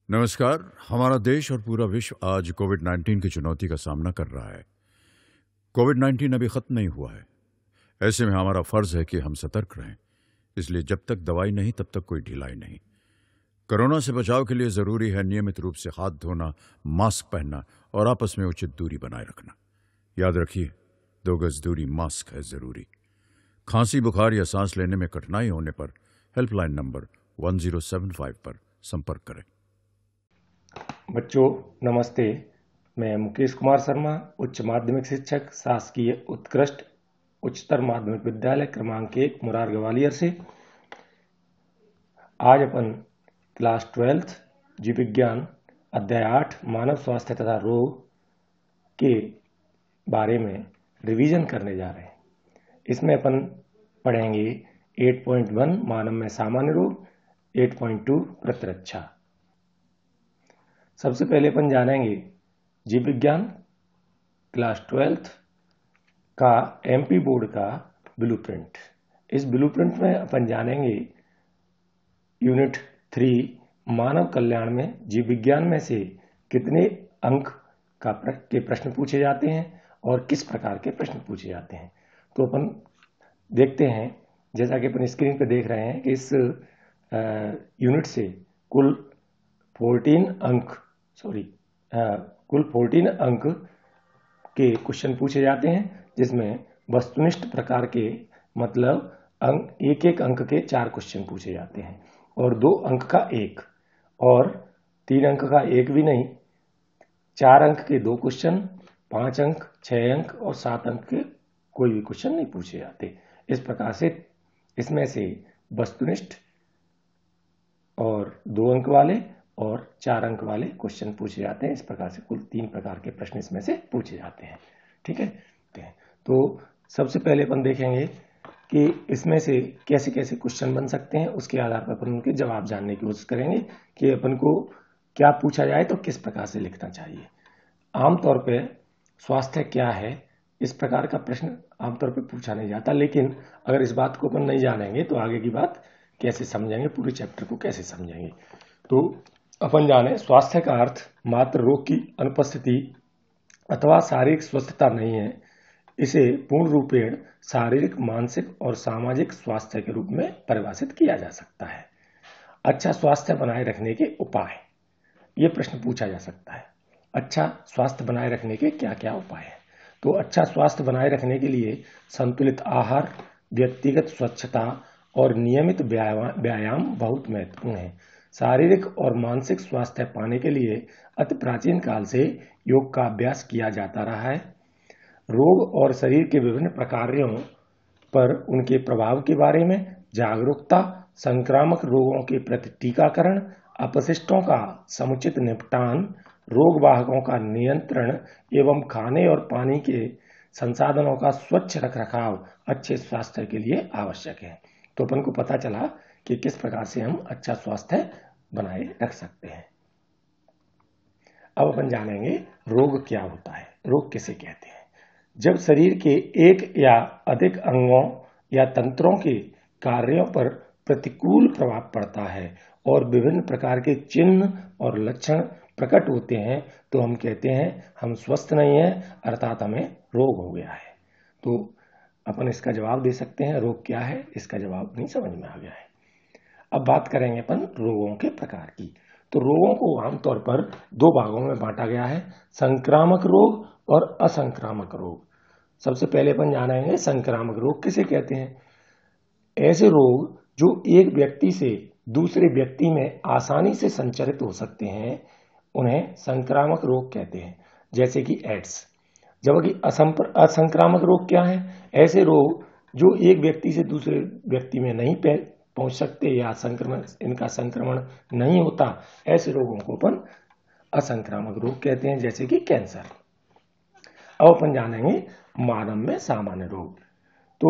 नमस्कार। हमारा देश और पूरा विश्व आज कोविड-19 की चुनौती का सामना कर रहा है। कोविड-19 अभी खत्म नहीं हुआ है। ऐसे में हमारा फर्ज है कि हम सतर्क रहें। इसलिए जब तक दवाई नहीं तब तक कोई ढिलाई नहीं। कोरोना से बचाव के लिए जरूरी है नियमित रूप से हाथ धोना, मास्क पहनना और आपस में उचित दूरी बनाए रखना। याद रखिए, 2 गज दूरी, मास्क है जरूरी। खांसी, बुखार या सांस लेने में कठिनाई होने पर हेल्पलाइन नंबर 1075 पर संपर्क करें। बच्चों नमस्ते। मैं मुकेश कुमार शर्मा, उच्च माध्यमिक शिक्षक, शासकीय उत्कृष्ट उच्चतर माध्यमिक विद्यालय क्रमांक 1 मुरार ग्वालियर से। आज अपन क्लास 12 जीव विज्ञान अध्याय 8 मानव स्वास्थ्य तथा रोग के बारे में रिवीजन करने जा रहे हैं। इसमें अपन पढ़ेंगे 8.1 मानव में सामान्य रोग, 8.2 प्रतिरक्षा। सबसे पहले अपन जानेंगे जीव विज्ञान क्लास 12 का एमपी बोर्ड का ब्लूप्रिंट। इस ब्लूप्रिंट में अपन जानेंगे यूनिट 3 मानव कल्याण में जीव विज्ञान में से कितने अंक के प्रश्न पूछे जाते हैं और किस प्रकार के प्रश्न पूछे जाते हैं। तो अपन देखते हैं, जैसा कि अपन स्क्रीन पे देख रहे हैं कि इस यूनिट से कुल 14 अंक के क्वेश्चन पूछे जाते हैं, जिसमें वस्तुनिष्ठ प्रकार के मतलब एक एक अंक के 4 क्वेश्चन पूछे जाते हैं और 2 अंक का 1 और 3 अंक का 1 भी नहीं, 4 अंक के 2 क्वेश्चन, 5 अंक, 6 अंक और 7 अंक के कोई भी क्वेश्चन नहीं पूछे जाते। इस प्रकार से इसमें से वस्तुनिष्ठ और 2 अंक वाले और 4 अंक वाले क्वेश्चन पूछे जाते हैं। इस प्रकार से कुल 3 प्रकार के प्रश्न इसमें से पूछे जाते हैं। ठीक है, तो सबसे पहले अपन देखेंगे कि इसमें से कैसे कैसे क्वेश्चन बन सकते हैं। उसके आधार पर अपन उनके जवाब जानने की कोशिश करेंगे कि अपन को क्या पूछा जाए तो किस प्रकार से लिखना चाहिए। आमतौर पर स्वास्थ्य क्या है, इस प्रकार का प्रश्न आमतौर पर पूछा नहीं जाता, लेकिन अगर इस बात को अपन नहीं जानेंगे तो आगे की बात कैसे समझेंगे, पूरे चैप्टर को कैसे समझेंगे। तो अपन जाने स्वास्थ्य का अर्थ मात्र रोग की अनुपस्थिति अथवा शारीरिक स्वस्थता नहीं है। इसे पूर्ण रूपेण शारीरिक, मानसिक और सामाजिक स्वास्थ्य के रूप में परिभाषित किया जा सकता है। अच्छा स्वास्थ्य बनाए रखने के उपाय, ये प्रश्न पूछा जा सकता है। अच्छा स्वास्थ्य बनाए रखने के क्या क्या उपाय हैं? तो अच्छा स्वास्थ्य बनाए रखने के लिए संतुलित आहार, व्यक्तिगत स्वच्छता और नियमित व्यायाम बहुत महत्वपूर्ण है। शारीरिक और मानसिक स्वास्थ्य पाने के लिए अति प्राचीन काल से योग का अभ्यास किया जाता रहा है। रोग और शरीर के विभिन्न प्रकारों पर उनके प्रभाव के बारे में जागरूकता, संक्रामक रोगों के प्रति टीकाकरण, अपशिष्टों का समुचित निपटान, रोग वाहकों का नियंत्रण एवं खाने और पानी के संसाधनों का स्वच्छ रखरखाव अच्छे स्वास्थ्य के लिए आवश्यक है। तो अपन को पता चला कि किस प्रकार से हम अच्छा स्वास्थ्य बनाए रख सकते हैं। अब अपन जानेंगे रोग क्या होता है, रोग किसे कहते हैं। जब शरीर के एक या अधिक अंगों या तंत्रों के कार्यों पर प्रतिकूल प्रभाव पड़ता है और विभिन्न प्रकार के चिन्ह और लक्षण प्रकट होते हैं तो हम कहते हैं हम स्वस्थ नहीं हैं, अर्थात हमें रोग हो गया है। तो अपन इसका जवाब दे सकते हैं रोग क्या है, इसका जवाब नहीं समझ में आ गया है। अब बात करेंगे अपन रोगों के प्रकार की। तो रोगों को आमतौर पर 2 भागों में बांटा गया है, संक्रामक रोग और असंक्रामक रोग। सबसे पहले अपन जानेंगे संक्रामक रोग किसे कहते हैं। ऐसे रोग जो एक व्यक्ति से दूसरे व्यक्ति में आसानी से संचरित हो सकते हैं उन्हें संक्रामक रोग कहते हैं, जैसे कि एड्स। जबकि असंक्रामक रोग क्या है? ऐसे रोग जो एक व्यक्ति से दूसरे व्यक्ति में नहीं पहुंच सकते या इनका संक्रमण नहीं होता, ऐसे रोगों को अपन असंक्रामक रोग कहते हैं, जैसे कि कैंसर। अब अपन जानेंगे मानव में सामान्य रोग। तो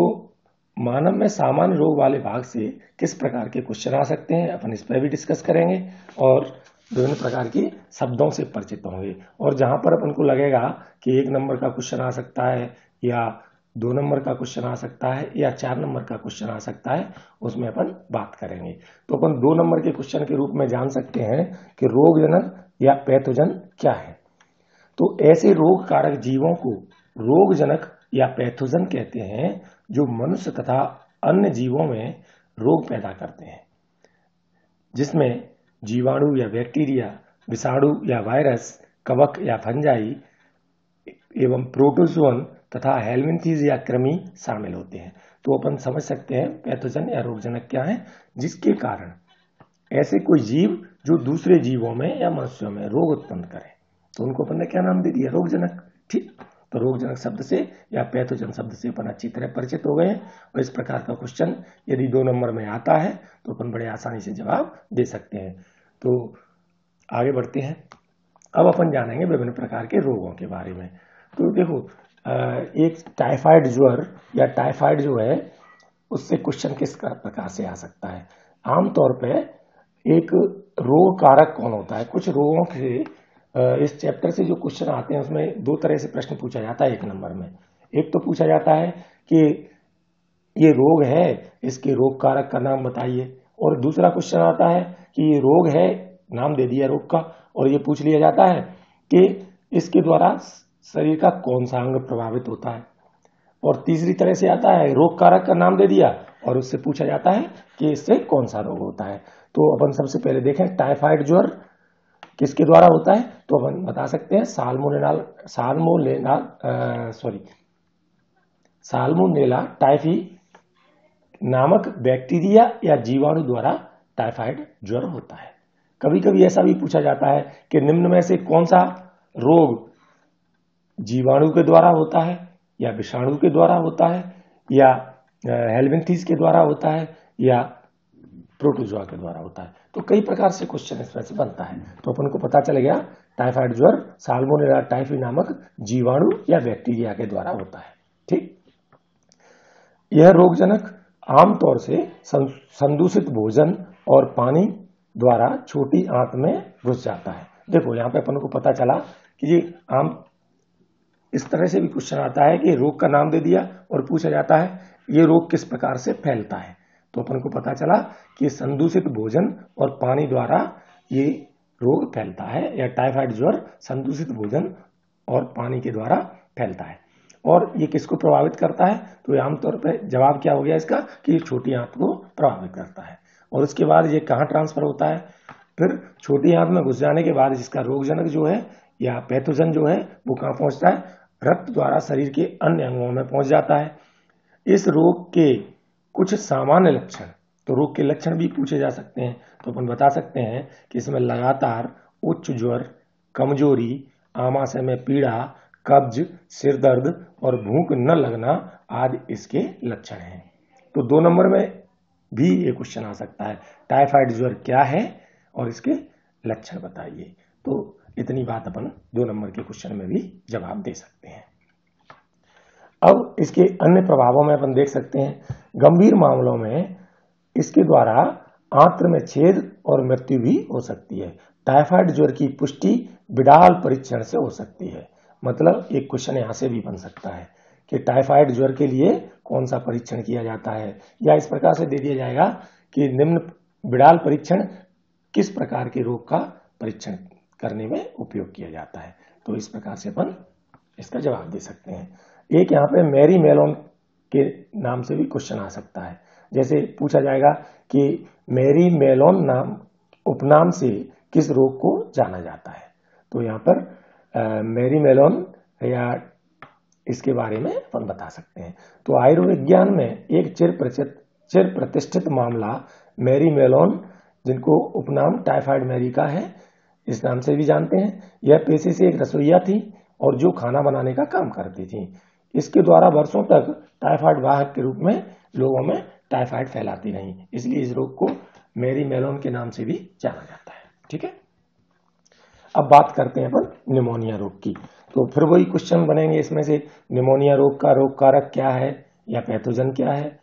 मानव में सामान्य रोग वाले भाग से किस प्रकार के क्वेश्चन आ सकते हैं, अपन इस पर भी डिस्कस करेंगे और विभिन्न प्रकार के शब्दों से परिचित होंगे। और जहां पर अपन को लगेगा कि 1 नंबर का क्वेश्चन आ सकता है या 2 नंबर का क्वेश्चन आ सकता है या 4 नंबर का क्वेश्चन आ सकता है, उसमें अपन बात करेंगे। तो अपन 2 नंबर के क्वेश्चन के रूप में जान सकते हैं कि रोगजनक या पैथोजन क्या है। तो ऐसे रोग कारक जीवों को रोगजनक या पैथोजन कहते हैं जो मनुष्य तथा अन्य जीवों में रोग पैदा करते हैं, जिसमें जीवाणु या बैक्टीरिया, विषाणु या वायरस, कवक या फंजाई एवं प्रोटोजोन तथा हेलमिंथेस या कृमि शामिल होते हैं। तो अपन समझ सकते हैं पैथोजन या रोगजनक क्या है, जिसके कारण ऐसे कोई जीव जो दूसरे जीवों में या मनुष्यों में रोग उत्पन्न करे, तो उनको अपन ने क्या नाम दे दिया, रोगजनक। ठीक, तो रोगजनक शब्द से या पैथोजन शब्द से अपन अच्छी तरह परिचित हो गए हैं। और इस प्रकार का क्वेश्चन यदि 2 नंबर में आता है तो अपन बड़े आसानी से जवाब दे सकते हैं। तो आगे बढ़ते हैं। अब अपन जानेंगे विभिन्न प्रकार के रोगों के बारे में। तो देखो, एक टाइफाइड ज्वर या टाइफाइड जो है, उससे क्वेश्चन किस प्रकार से आ सकता है। आमतौर पे एक रोग कारक कौन होता है, कुछ रोगों के इस चैप्टर से जो क्वेश्चन आते हैं उसमें 2 तरह से प्रश्न पूछा जाता है 1 नंबर में। एक तो पूछा जाता है कि ये रोग है, इसके रोग कारक का नाम बताइए, और दूसरा क्वेश्चन आता है कि ये रोग है, नाम दे दिया रोग का, और ये पूछ लिया जाता है कि इसके द्वारा शरीर का कौन सा अंग प्रभावित होता है। और तीसरी तरह से आता है रोग कारक का नाम दे दिया और उससे पूछा जाता है कि इससे कौन सा रोग होता है। तो अपन सबसे पहले देखें टाइफाइड ज्वर किसके द्वारा होता है। तो अपन बता सकते हैं साल्मोनेला टाइफी नामक बैक्टीरिया या जीवाणु द्वारा टाइफाइड ज्वर होता है। कभी कभी ऐसा भी पूछा जाता है कि निम्न में से कौन सा रोग जीवाणु के द्वारा होता है या विषाणु के द्वारा होता है या हेलमिंथेस के द्वारा होता है या प्रोटोजोआ के द्वारा होता है। तो कई प्रकार से क्वेश्चन इसमें से बनता है। तो अपन को पता चल गया टाइफाइड ज्वर साल्मोनेला टाइफी नामक जीवाणु या बैक्टीरिया के द्वारा होता है। ठीक, यह रोगजनक आमतौर से संदूषित भोजन और पानी द्वारा छोटी आंत में घुस जाता है। देखो यहाँ पे अपन को पता चला कि ये आम इस तरह से भी क्वेश्चन आता है कि रोग का नाम दे दिया और पूछा जाता है ये रोग किस प्रकार से फैलता है। तो अपन को पता चला कि संदूषित भोजन और पानी द्वारा ये रोग फैलता है, या टाइफाइड ज्वर संदूषित भोजन और पानी के द्वारा फैलता है। और ये किसको प्रभावित करता है, तो आमतौर पर जवाब क्या हो गया इसका कि ये छोटी आंत को प्रभावित करता है। और उसके बाद ये कहाँ ट्रांसफर होता है, फिर छोटी आंत में घुस जाने के बाद इसका रोगजनक जो है या पैथोजन जो है वो कहाँ पहुंचता है, रक्त द्वारा शरीर के अन्य अंगों में पहुंच जाता है। इस रोग के कुछ सामान्य लक्षण, तो रोग के लक्षण भी पूछे जा सकते हैं। तो अपन बता सकते हैं कि इसमें लगातार उच्च ज्वर, कमजोरी, आमाशय में पीड़ा, कब्ज, सिर दर्द और भूख न लगना आदि इसके लक्षण हैं। तो 2 नंबर में भी ये क्वेश्चन आ सकता है, टाइफाइड ज्वर क्या है और इसके लक्षण बताइए। तो इतनी बात अपन 2 नंबर के क्वेश्चन में भी जवाब दे सकते हैं। अब इसके अन्य प्रभावों में अपन देख सकते हैं, गंभीर मामलों में इसके द्वारा आंत्र में छेद और मृत्यु भी हो सकती है। टाइफाइड ज्वर की पुष्टि बिडाल परीक्षण से हो सकती है। मतलब एक क्वेश्चन यहाँ से भी बन सकता है कि टाइफाइड ज्वर के लिए कौन सा परीक्षण किया जाता है, या इस प्रकार से दे दिया जाएगा कि निम्न बिडाल परीक्षण किस प्रकार के रोग का परीक्षण करने में उपयोग किया जाता है। तो इस प्रकार से अपन इसका जवाब दे सकते हैं। एक यहाँ पे मैरी मेलोन के नाम से भी क्वेश्चन आ सकता है। जैसे पूछा जाएगा कि मैरी मेलोन नाम उपनाम से किस रोग को जाना जाता है। तो यहाँ पर मैरी मेलोन या इसके बारे में अपन बता सकते हैं। तो आयुर्विज्ञान में एक चिर प्रतिष्ठित मामला मैरी मेलोन, जिनको उपनाम टाइफाइड मैरी का है, इस नाम से भी जानते हैं। यह पेशे से एक रसोइया थी और जो खाना बनाने का काम करती थी। इसके द्वारा वर्षों तक टाइफाइड वाहक के रूप में लोगों में टाइफाइड फैलाती रही, इसलिए इस रोग को मैरी मेलोन के नाम से भी जाना जाता है। ठीक है, अब बात करते हैं अपन निमोनिया रोग की। तो फिर वही क्वेश्चन बनेंगे इसमें से, निमोनिया रोग का रोग कारक क्या है या पैथोजन क्या है,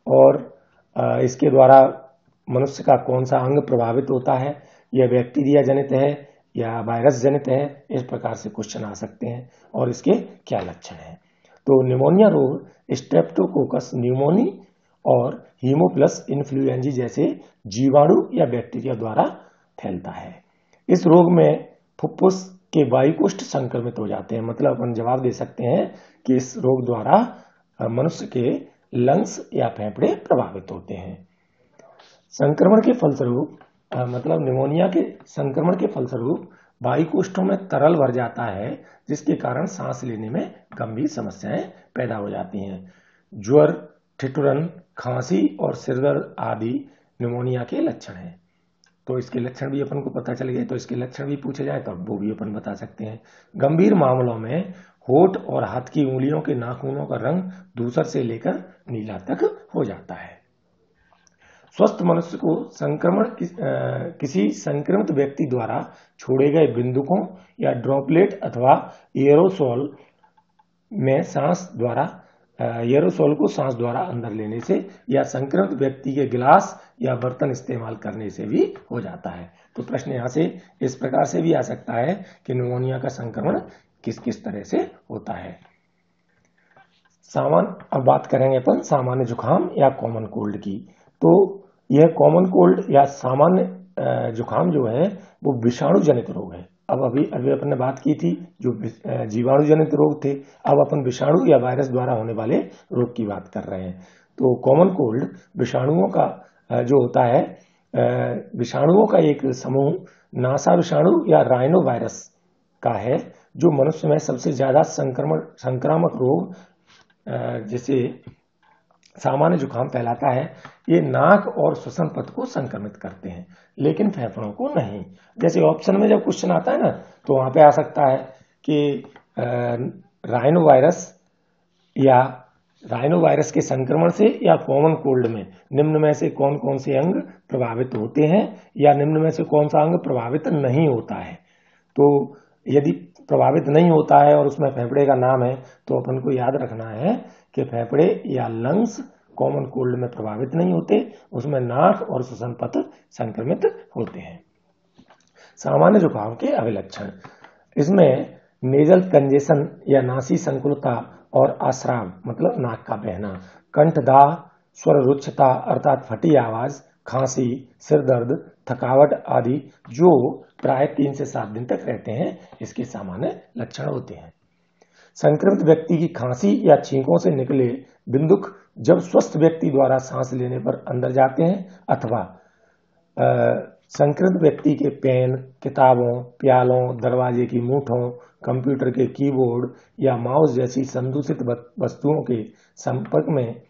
और इसके द्वारा मनुष्य का कौन सा अंग प्रभावित होता है, यह बैक्टीरिया जनित है या वायरस जनित है। इस प्रकार से क्वेश्चन आ सकते हैं और इसके क्या लक्षण हैं। तो निमोनिया रोग स्ट्रेप्टोकोकस न्यूमोनी और हीमोप्लस इन्फ्लुएंजी जैसे जीवाणु या बैक्टीरिया द्वारा फैलता है। इस रोग में फुफ्फुस के वायुकोष्ठ संक्रमित हो जाते हैं। मतलब अपन जवाब दे सकते हैं कि इस रोग द्वारा मनुष्य के लंग्स या फेफड़े प्रभावित होते हैं। संक्रमण के फलस्वरूप मतलब निमोनिया के संक्रमण के फलस्वरूप वायुकोष्ठों में तरल भर जाता है, जिसके कारण सांस लेने में गंभीर समस्याएं पैदा हो जाती हैं। ज्वर, ठिठुरन, खांसी और सिरदर्द आदि निमोनिया के लक्षण हैं। तो इसके लक्षण भी अपन को पता चल गए, तो इसके लक्षण भी पूछे जाए तो वो भी अपन बता सकते हैं। गंभीर मामलों में होठ और हाथ की उंगलियों के नाखूनों का रंग धूसर से लेकर नीला तक हो जाता है। स्वस्थ मनुष्य को किसी संक्रमित व्यक्ति द्वारा छोड़े गए बिंदुकों या ड्रॉपलेट अथवा एरोसोल को सांस द्वारा अंदर लेने से या संक्रमित व्यक्ति के गिलास या बर्तन इस्तेमाल करने से भी हो जाता है। तो प्रश्न यहाँ से इस प्रकार से भी आ सकता है कि निमोनिया का संक्रमण किस किस तरह से होता है। अब बात करेंगे अपन सामान्य जुकाम या कॉमन कोल्ड की। तो यह कॉमन कोल्ड या सामान्य जुकाम जो है वो विषाणु जनित रोग है। अब अभी अपन ने बात की थी जो जीवाणु जनित रोग थे, अब अपन विषाणु या वायरस द्वारा होने वाले रोग की बात कर रहे हैं। तो कॉमन कोल्ड विषाणुओं का जो होता है, विषाणुओं का एक समूह नासा विषाणु या राइनो वायरस का है, जो मनुष्य में सबसे ज्यादा संक्रामक रोग जैसे सामान्य जुकाम फैलाता है। ये नाक और श्वसन पथ को संक्रमित करते हैं, लेकिन फेफड़ों को नहीं। जैसे ऑप्शन में जब क्वेश्चन आता है ना, तो वहां पे आ सकता है कि राइनो वायरस के संक्रमण से या कॉमन कोल्ड में निम्न में से कौन कौन से अंग प्रभावित होते हैं या निम्न में से कौन सा अंग प्रभावित नहीं होता है। तो यदि प्रभावित नहीं होता है और उसमें फेफड़े का नाम है, तो अपन को याद रखना है कि फेफड़े या लंग्स कॉमन कोल्ड में प्रभावित नहीं होते, उसमें नाक और श्वसन पथ संक्रमित होते हैं। सामान्य जुकाम के अभिलक्षण, इसमें नेजल कंजेशन या नासी संकुलता और आश्राव मतलब नाक का बहना, कंठदाह, स्वर रुक्षता अर्थात फटी आवाज, खांसी, सिर दर्द, थकावट आदि जो प्राय 3 से 7 दिन तक रहते हैं, इसके सामान्य लक्षण होते हैं। संक्रमित व्यक्ति की खांसी या छींकों से निकले बिंदुक जब स्वस्थ व्यक्ति द्वारा सांस लेने पर अंदर जाते हैं अथवा संक्रमित व्यक्ति के पेन, किताबों, प्यालों, दरवाजे की मूठों, कंप्यूटर के कीबोर्ड या माउस जैसी संदूषित वस्तुओं के संपर्क में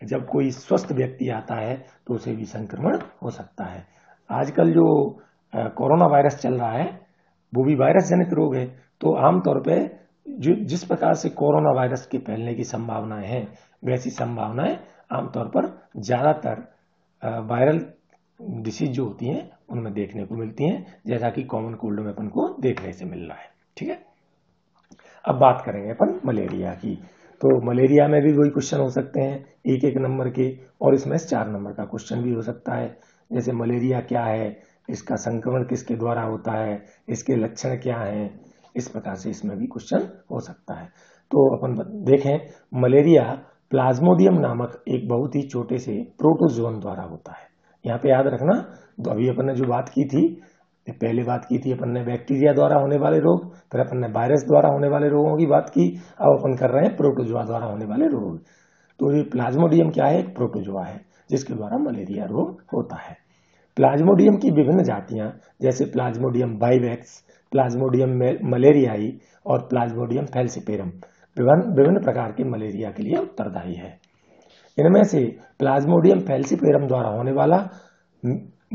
जब कोई स्वस्थ व्यक्ति आता है तो उसे भी संक्रमण हो सकता है। आजकल जो कोरोना वायरस चल रहा है वो भी वायरस जनित रोग है। तो आमतौर पे जिस प्रकार से कोरोना वायरस के फैलने की संभावनाएं हैं, वैसी संभावनाएं आमतौर पर ज्यादातर वायरल डिसीज जो होती हैं उनमें देखने को मिलती हैं, जैसा कि कॉमन कोल्ड में अपन को देखने से मिल रहा है। ठीक है, अब बात करेंगे अपन मलेरिया की। तो मलेरिया में भी वही क्वेश्चन हो सकते हैं 1-1 नंबर के, और इसमें 4 नंबर का क्वेश्चन भी हो सकता है। जैसे मलेरिया क्या है, इसका संक्रमण किसके द्वारा होता है, इसके लक्षण क्या हैं, इस प्रकार से इसमें भी क्वेश्चन हो सकता है। तो अपन देखें, मलेरिया प्लाज्मोडियम नामक एक बहुत ही छोटे से प्रोटोजोन द्वारा होता है। यहाँ पे याद रखना, तो अभी अपन ने जो बात की थी, पहले बात की थी अपन ने बैक्टीरिया द्वारा होने वाले रोग, फिर अपन ने वायरस द्वारा होने वाले रोगों की बात की, अब अपन कर रहे हैं प्रोटोजोआ द्वारा होने वाले रोग। तो ये प्लाज्मोडियम क्या है, एक प्रोटोजोआ है जिसके द्वारा मलेरिया रोग होता है। प्लाज्मोडियम की विभिन्न जातियां जैसे प्लाज्मोडियम बाइवेक्स, प्लाज्मोडियम मलेरियाई और प्लाज्मोडियम फैल्सिपेरम विभिन्न प्रकार के मलेरिया के लिए उत्तरदायी है। इनमें से प्लाज्मोडियम फैल्सिपेरम द्वारा होने वाला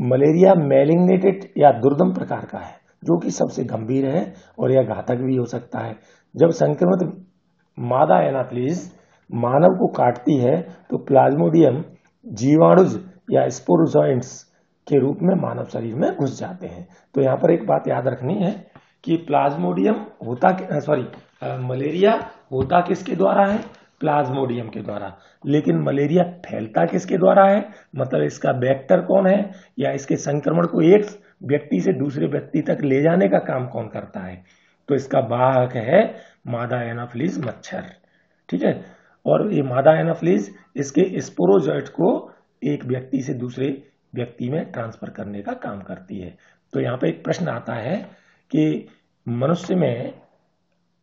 मलेरिया मैलिग्नेटेड या दुर्दम प्रकार का है, जो कि सबसे गंभीर है और यह घातक भी हो सकता है। जब संक्रमित मादा एनाफिलीज मानव को काटती है तो प्लाज्मोडियम जीवाणुज या स्पोरोजोइड्स के रूप में मानव शरीर में घुस जाते हैं। तो यहाँ पर एक बात याद रखनी है कि मलेरिया होता किसके द्वारा है, प्लाज्मोडियम के द्वारा, लेकिन मलेरिया फैलता किसके द्वारा है, मतलब इसका वेक्टर कौन है या इसके संक्रमण को एक व्यक्ति से दूसरे व्यक्ति तक ले जाने का काम कौन करता है, तो इसका वाहक है मादा एनाफिलीज मच्छर। ठीक है। और ये मादा एनाफिलीज इसके स्पोरोजोइट को एक व्यक्ति से दूसरे व्यक्ति में ट्रांसफर करने का काम करती है। तो यहाँ पे एक प्रश्न आता है कि मनुष्य में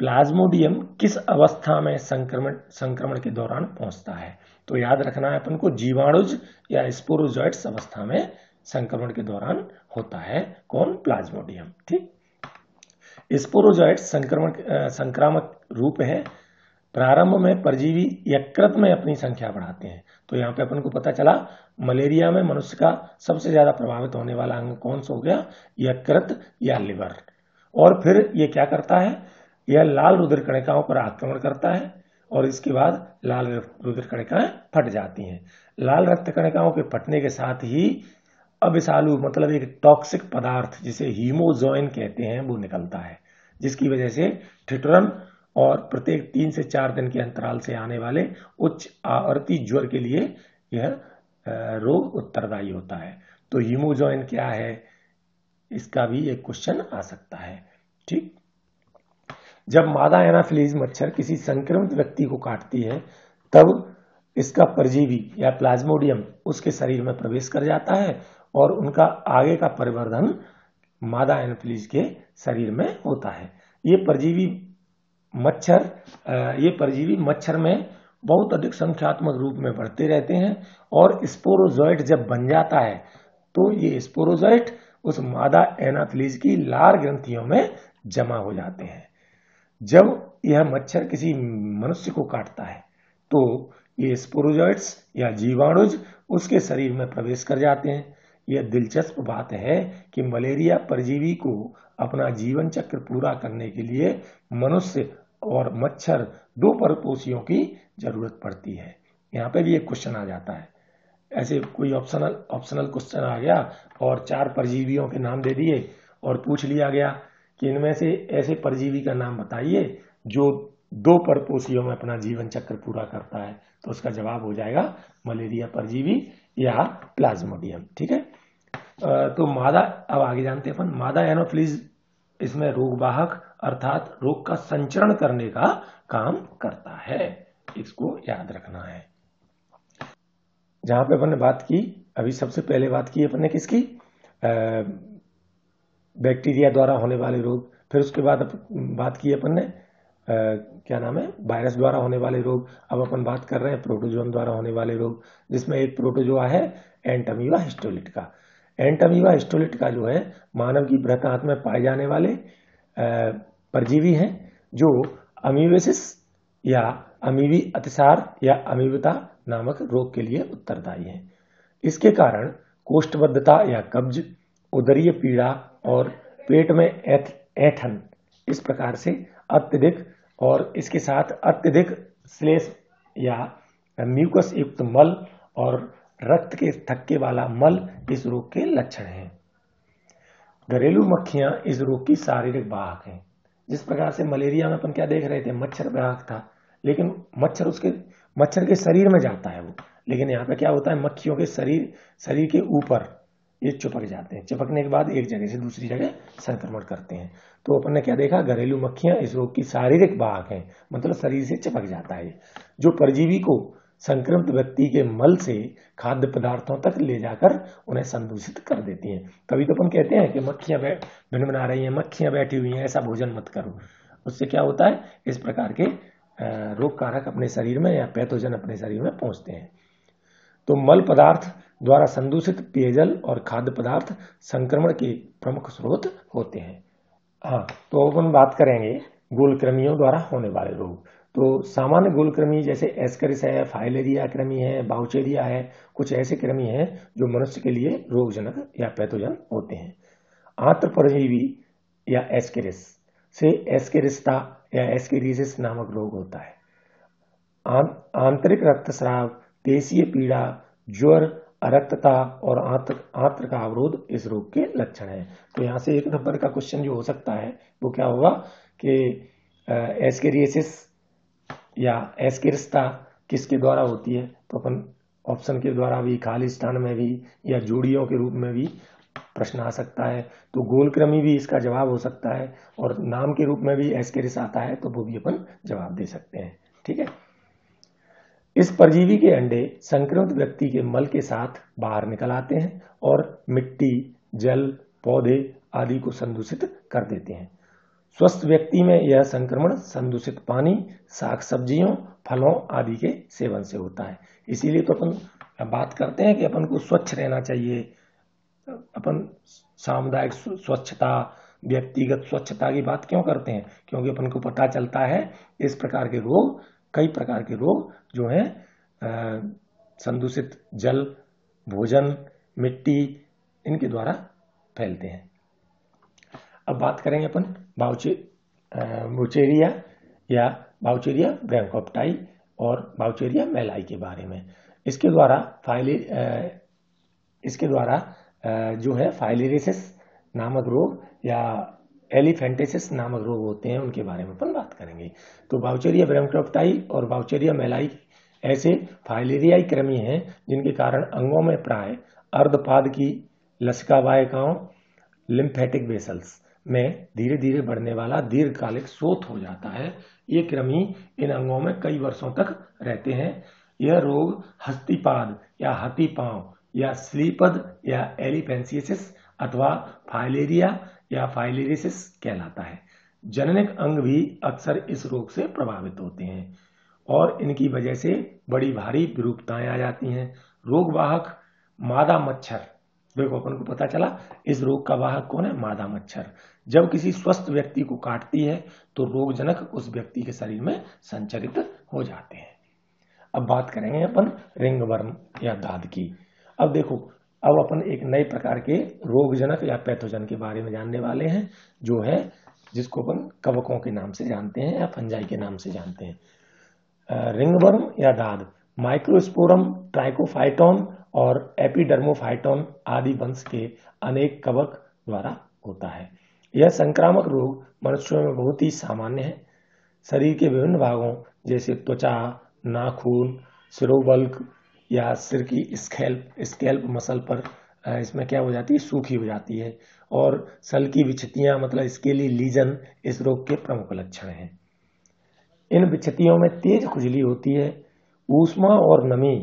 प्लाज्मोडियम किस अवस्था में संक्रमण के दौरान पहुंचता है। तो याद रखना है अपन को, जीवाणुज या स्पोरोजोइट्स अवस्था में संक्रमण के दौरान होता है कौन, प्लाज्मोडियम। ठीक, स्पोरोजोइट्स संक्रामक रूप है। प्रारंभ में परजीवी यकृत में अपनी संख्या बढ़ाते हैं। तो यहाँ पे अपन को पता चला मलेरिया में मनुष्य का सबसे ज्यादा प्रभावित होने वाला अंग कौन सा हो गया, यकृत या लिवर। और फिर ये क्या करता है, यह लाल रुधिर कणिकाओं पर आक्रमण करता है और इसके बाद लाल रुधिर कणिकाएं फट जाती हैं। लाल रक्त कणिकाओं के फटने के साथ ही अविषालु मतलब एक टॉक्सिक पदार्थ जिसे हीमोजोइन कहते हैं वो निकलता है, जिसकी वजह से ठिठुरन और प्रत्येक 3 से 4 दिन के अंतराल से आने वाले उच्च आवर्ती ज्वर के लिए यह रोग उत्तरदायी होता है। तो हीमोजोइन क्या है, इसका भी एक क्वेश्चन आ सकता है। ठीक, जब मादा एनाफिलीज मच्छर किसी संक्रमित व्यक्ति को काटती है तब इसका परजीवी या प्लाज्मोडियम उसके शरीर में प्रवेश कर जाता है और उनका आगे का परिवर्धन मादा एनाफिलीज के शरीर में होता है। ये परजीवी मच्छर में बहुत अधिक संख्यात्मक रूप में बढ़ते रहते हैं और स्पोरोजोइट जब बन जाता है तो ये स्पोरोजोइट उस मादा एनाफिलीज की लार ग्रंथियों में जमा हो जाते हैं। जब यह मच्छर किसी मनुष्य को काटता है तो ये स्पोरोजोइट्स या जीवाणुज उसके शरीर में प्रवेश कर जाते हैं। यह दिलचस्प बात है कि मलेरिया परजीवी को अपना जीवन चक्र पूरा करने के लिए मनुष्य और मच्छर 2 परपोषियों की जरूरत पड़ती है। यहाँ पे भी एक क्वेश्चन आ जाता है, ऐसे कोई ऑप्शनल क्वेश्चन आ गया और 4 परजीवियों के नाम दे दिए और पूछ लिया गया कि इनमें से ऐसे परजीवी का नाम बताइए जो 2 परपोषियों में अपना जीवन चक्र पूरा करता है। तो उसका जवाब हो जाएगा मलेरिया परजीवी या प्लाज्मोडियम। ठीक है, तो मादा, अब आगे जानते हैं अपन, मादा एनाफिलीज इसमें रोगवाहक अर्थात रोग का संचरण करने का काम करता है, इसको याद रखना है। जहां पे अपन ने बात की, अभी सबसे पहले बात की अपन ने किसकी, बैक्टीरिया द्वारा होने वाले रोग। फिर उसके बाद बात की अपन ने क्या नाम है, वायरस द्वारा होने वाले रोग। अब अपन बात कर रहे हैं प्रोटोजोन द्वारा होने वाले रोग, जिसमें एक प्रोटोजोआ है एंटमीबा हिस्टोलिट का। एंटमीबा हिस्टोलिट का जो है मानव की बृहत में पाए जाने वाले परजीवी हैं जो अमीबेसिस या अमीबी अतिसार या अमीबता नामक रोग के लिए उत्तरदायी हैं। इसके कारण कोष्ठबद्धता या कब्ज, उदरीय पीड़ा और पेट में ऐंठन इस प्रकार से अत्यधिक, और इसके साथ अत्यधिक श्लेष या म्यूकस युक्त मल और रक्त के थक्के वाला मल इस रोग के लक्षण हैं। घरेलू मक्खियां इस रोग की शारीरिक वाहक हैं। जिस प्रकार से मलेरिया में अपन क्या देख रहे थे, मच्छर वाहक था, लेकिन मच्छर के शरीर में जाता है वो, लेकिन यहाँ पे क्या होता है, मक्खियों के शरीर के ऊपर ये चिपक जाते हैं। चिपकने के बाद एक जगह से दूसरी जगह संक्रमण करते हैं। तो अपन ने क्या देखा, घरेलू मक्खियां इस रोग की शारीरिक वाहक हैं, मतलब शरीर से चिपक जाता है, जो परजीवी को संक्रमित व्यक्ति के मल से खाद्य पदार्थों तक ले जाकर उन्हें संदूषित कर देती हैं। कभी तो अपन कहते हैं कि मक्खियां भिनभिना रही हैं, मक्खियां बैठी हुई हैं, ऐसा भोजन मत करो। उससे क्या होता है, इस प्रकार के रोग कारक अपने शरीर में या पैथोजन अपने शरीर में पहुंचते हैं। तो मल पदार्थ द्वारा संदूषित पेयजल और खाद्य पदार्थ संक्रमण के प्रमुख स्रोत होते हैं। हाँ, तो अपन बात करेंगे गोलकृमियों द्वारा होने वाले रोग। तो सामान्य गोलकृमि जैसे एस्करिस है, फाइलेरिया कृमि है, बाउचेरिया है, कुछ ऐसे कृमि हैं जो मनुष्य के लिए रोगजनक या पैथोजन होते हैं। आंत्र परजीवी या एस्केरिस से एस्केरिस्ता या एस्केरिसिस नामक रोग होता है। आंतरिक रक्तस्राव, पेशीय पीड़ा, ज्वर, अरक्तता और आंत्र का अवरोध इस रोग के लक्षण हैं। तो यहाँ से 1 नंबर का क्वेश्चन जो हो सकता है वो क्या होगा कि एस्केरिसिस या एस्केरिस्ता किसके द्वारा होती है। तो अपन ऑप्शन के द्वारा भी, खाली स्थान में भी, या जोड़ियों के रूप में भी प्रश्न आ सकता है। तो गोलकृमि भी इसका जवाब हो सकता है, और नाम के रूप में भी एस्केरिस आता है तो वो भी अपन जवाब दे सकते हैं। ठीक है, इस परजीवी के अंडे संक्रमित व्यक्ति के मल के साथ बाहर निकल आते हैं और मिट्टी, जल, पौधे आदि को संदूषित कर देते हैं। स्वस्थ व्यक्ति में यह संक्रमण संदूषित पानी, साग सब्जियों, फलों आदि के सेवन से होता है। इसीलिए तो अपन बात करते हैं कि अपन को स्वच्छ रहना चाहिए। अपन सामुदायिक स्वच्छता, व्यक्तिगत स्वच्छता की बात क्यों करते हैं? क्योंकि अपन को पता चलता है इस प्रकार के रोग, कई प्रकार के रोग जो हैं संदूषित जल, भोजन, मिट्टी, इनके द्वारा फैलते हैं। अब बात करेंगे अपन बाउचेरिया या बाउचेरिया ब्रैंकोप्टाई और बाउचेरिया मेलाई के बारे में। इसके द्वारा जो है फाइलेरियसिस नामक रोग या एलिफेंटेसिस नामक रोग होते हैं, उनके बारे में अपन बात करेंगे। तो बाउचेरिया ब्रैंकोप्टाई और बाउचेरिया मेलाई ऐसे फाइलेरियाई कृमि हैं जिनके कारण अंगों में प्राय अर्धपाद की लसिका वाहिकाओं, लिम्फेटिक वेसल्स में धीरे धीरे बढ़ने वाला दीर्घकालिक शोथ हो जाता है। ये कृमि इन अंगों में कई वर्षों तक रहते हैं। यह रोग हस्तिपाद या हाथीपांव या स्लीपद या एलिफेंसियसिस अथवा फाइलेरिया या फाइलेरियसिस कहलाता है। जननिक अंग भी अक्सर इस रोग से प्रभावित होते हैं और इनकी वजह से बड़ी भारी विरूपताएं आ जाती हैं। रोग वाहक मादा मच्छर, देखो अपन को पता चला इस रोग का वाहक कौन है? मादा मच्छर। जब किसी स्वस्थ व्यक्ति को काटती है तो रोगजनक उस व्यक्ति के शरीर में संचरित हो जाते हैं। अब बात करेंगे अपन रिंगवर्म या दाद की। अब देखो, अब अपन एक नए प्रकार के रोगजनक या पैथोजन के बारे में जानने वाले हैं, जो है जिसको अपन कवकों के नाम से जानते हैं या फंजाई के नाम से जानते हैं। रिंगवर्म या दाद माइक्रोस्पोरम, ट्राइकोफाइटोन और एपिडर्मोफाइटोन आदि वंश के अनेक कवक द्वारा होता है। यह संक्रामक रोग मनुष्यों में बहुत ही सामान्य है। शरीर के विभिन्न भागों जैसे त्वचा, नाखून, सिरोबल्क या सिर की स्कैल्प मसल पर इसमें क्या हो जाती है? सूखी हो जाती है और सल की विच्छतियां मतलब स्केली लीजन इस रोग के प्रमुख लक्षण हैं। इन विच्छतियों में तेज खुजली होती है। ऊष्मा और नमी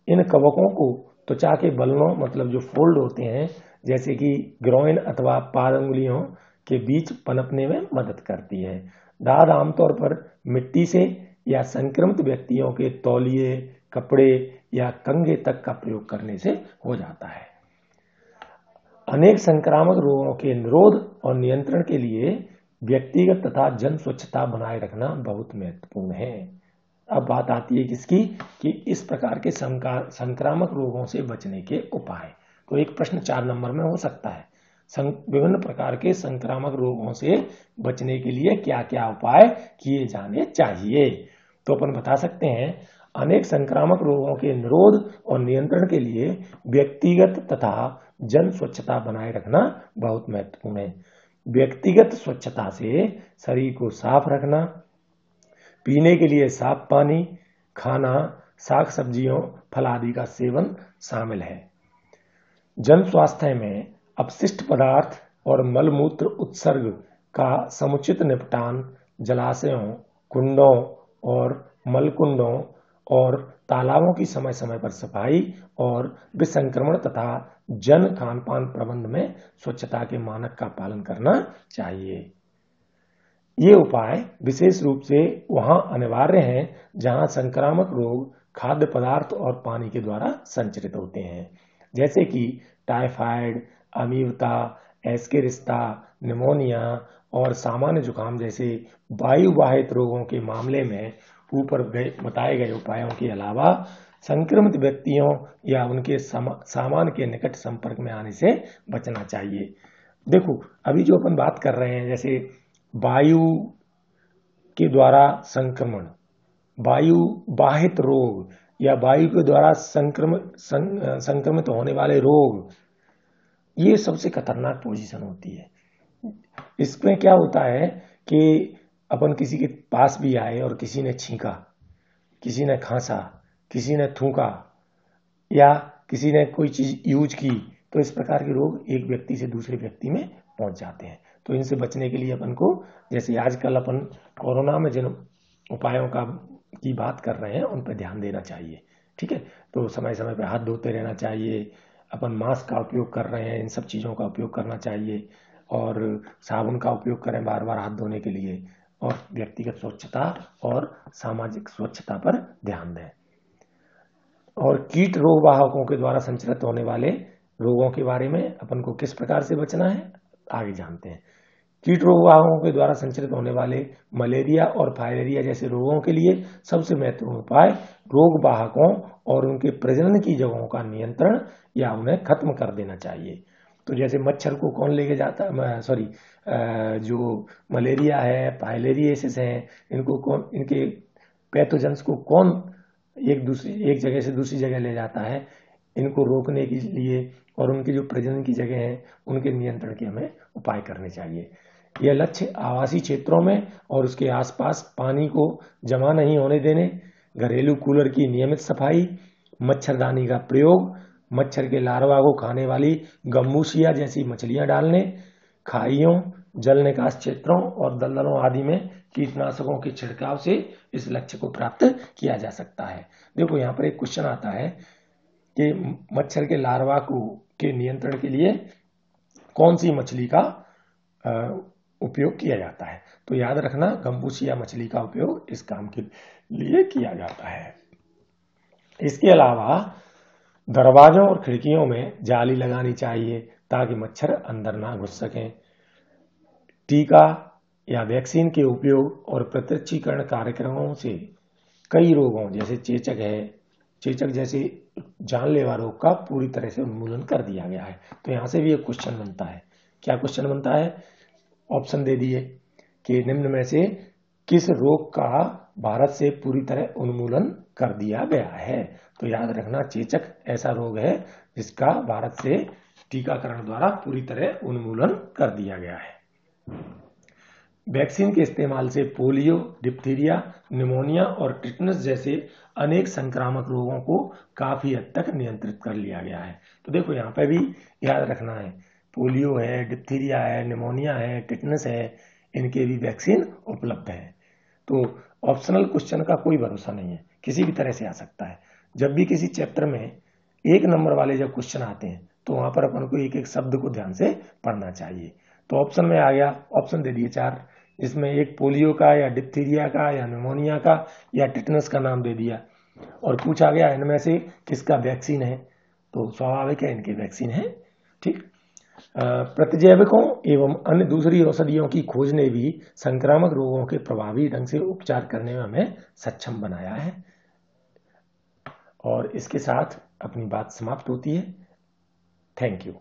इन कवकों को त्वचा के बलनों मतलब जो फोल्ड होते हैं जैसे कि ग्रोइन अथवा पाद अंगुलियों के बीच पनपने में मदद करती है। दाद आमतौर पर मिट्टी से या संक्रमित व्यक्तियों के तौलिए, कपड़े या कंघे तक का प्रयोग करने से हो जाता है। अनेक संक्रामक रोगों के निरोध और नियंत्रण के लिए व्यक्तिगत तथा जन स्वच्छता बनाए रखना बहुत महत्वपूर्ण है। अब बात आती है किसकी? कि इस प्रकार के संक्रामक रोगों से बचने के उपाय। तो एक प्रश्न 4 नंबर में हो सकता है, विभिन्न प्रकार के संक्रामक रोगों से बचने के लिए क्या क्या उपाय किए जाने चाहिए? तो अपन बता सकते हैं, अनेक संक्रामक रोगों के निरोध और नियंत्रण के लिए व्यक्तिगत तथा जन स्वच्छता बनाए रखना बहुत महत्वपूर्ण है। व्यक्तिगत स्वच्छता से शरीर को साफ रखना, पीने के लिए साफ पानी, खाना, साग सब्जियों, फल आदि का सेवन शामिल है। जन स्वास्थ्य में अपशिष्ट पदार्थ और मलमूत्र उत्सर्ग का समुचित निपटान, जलाशयों, कुंडों और मलकुंडों और तालाबों की समय समय पर सफाई और विसंक्रमण तथा जन खान पान प्रबंध में स्वच्छता के मानक का पालन करना चाहिए। ये उपाय विशेष रूप से वहां अनिवार्य हैं जहां संक्रामक रोग खाद्य पदार्थ और पानी के द्वारा संचरित होते हैं, जैसे कि टाइफाइड, अमीबता, एस्केरिस्ता, निमोनिया और सामान्य जुकाम जैसे वायुवाहित रोगों के मामले में ऊपर बताए गए उपायों के अलावा संक्रमित व्यक्तियों या उनके सामान के निकट संपर्क में आने से बचना चाहिए। देखो, अभी जो अपन बात कर रहे हैं जैसे वायु के द्वारा संक्रमण, वायु वाहित रोग या वायु के द्वारा संक्रमित होने वाले रोग, ये सबसे खतरनाक पोजीशन होती है। इसमें क्या होता है कि अपन किसी के पास भी आए और किसी ने छींका, किसी ने खांसा, किसी ने थूका या किसी ने कोई चीज यूज की, तो इस प्रकार के रोग एक व्यक्ति से दूसरे व्यक्ति में पहुंच जाते हैं। तो इनसे बचने के लिए अपन को, जैसे आजकल अपन कोरोना में जिन उपायों का की बात कर रहे हैं उन पर ध्यान देना चाहिए। ठीक है, तो समय समय पर हाथ धोते रहना चाहिए, अपन मास्क का उपयोग कर रहे हैं इन सब चीज़ों का उपयोग करना चाहिए, और साबुन का उपयोग करें बार बार हाथ धोने के लिए, और व्यक्तिगत स्वच्छता और सामाजिक स्वच्छता पर ध्यान दें। और कीट रोग वाहकों के द्वारा संचरित होने वाले रोगों के बारे में अपन को किस प्रकार से बचना है आगे जानते हैं। कीट रोग वाहकों के द्वारा संचरित होने वाले मलेरिया और फाइलेरिया जैसे रोगों के लिए सबसे महत्वपूर्ण उपाय रोग वाहकों और उनके प्रजनन की जगहों का नियंत्रण या उन्हें खत्म कर देना चाहिए। तो जैसे मच्छर को कौन लेके जाता है, जो मलेरिया है, फाइलेरियासिस है, इनको कौन, इनके पैथोजेंस को कौन एक जगह से दूसरी जगह ले जाता है, इनको रोकने के लिए और उनकी जो प्रजनन की जगह है उनके नियंत्रण के हमें उपाय करने चाहिए। यह लक्ष्य आवासीय क्षेत्रों में और उसके आसपास पानी को जमा नहीं होने देने, घरेलू कूलर की नियमित सफाई, मच्छरदानी का प्रयोग, मच्छर के लार्वा को खाने वाली गम्बूसिया जैसी मछलियां डालने, खाइयों, जल निकास क्षेत्रों और दलदलों आदि में कीटनाशकों के छिड़काव से इस लक्ष्य को प्राप्त किया जा सकता है। देखो यहाँ पर एक क्वेश्चन आता है कि मच्छर के लार्वा के नियंत्रण के लिए कौन सी मछली का उपयोग किया जाता है। तो याद रखना गम्बूसिया मछली का उपयोग इस काम के लिए किया जाता है। इसके अलावा दरवाजों और खिड़कियों में जाली लगानी चाहिए ताकि मच्छर अंदर ना घुस सकें। टीका या वैक्सीन के उपयोग और प्रत्यक्षीकरण कार्यक्रमों से कई रोगों जैसे चेचक जैसे जानलेवा रोग का पूरी तरह से उन्मूलन कर दिया गया है। तो यहाँ से भी एक क्वेश्चन बनता है। क्या क्वेश्चन बनता है? ऑप्शन दे दिए कि निम्न में से किस रोग का भारत से पूरी तरह उन्मूलन कर दिया गया है। तो याद रखना चेचक ऐसा रोग है जिसका भारत से टीकाकरण द्वारा पूरी तरह उन्मूलन कर दिया गया है। वैक्सीन के इस्तेमाल से पोलियो, डिप्थीरिया, निमोनिया और टिटनस जैसे अनेक संक्रामक रोगों को काफी हद तक नियंत्रित कर लिया गया है। तो देखो यहाँ पे भी याद रखना है, पोलियो है, डिप्थीरिया है, निमोनिया है, टिटनस है, इनके भी वैक्सीन उपलब्ध है। तो ऑप्शनल क्वेश्चन का कोई भरोसा नहीं है, किसी भी तरह से आ सकता है। जब भी किसी चैप्टर में एक नंबर वाले जब क्वेश्चन आते हैं तो वहां पर अपन को एक एक शब्द को ध्यान से पढ़ना चाहिए। तो ऑप्शन में आ गया, ऑप्शन दे दिए 4, इसमें एक पोलियो का या डिप्थीरिया का या निमोनिया का या टिटनस का नाम दे दिया और पूछा गया इनमें से किसका वैक्सीन है। तो स्वाभाविक है इनके वैक्सीन है। ठीक, प्रतिजैविकों एवं अन्य दूसरी औषधियों की खोज ने भी संक्रामक रोगों के प्रभावी ढंग से उपचार करने में हमें सक्षम बनाया है। और इसके साथ अपनी बात समाप्त होती है। Thank you.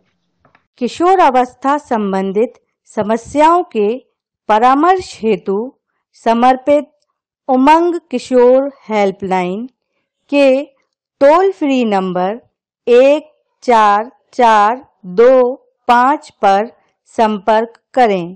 किशोर अवस्था संबंधित समस्याओं के परामर्श हेतु समर्पित उमंग किशोर हेल्पलाइन के टोल फ्री नंबर 144225 पर संपर्क करें।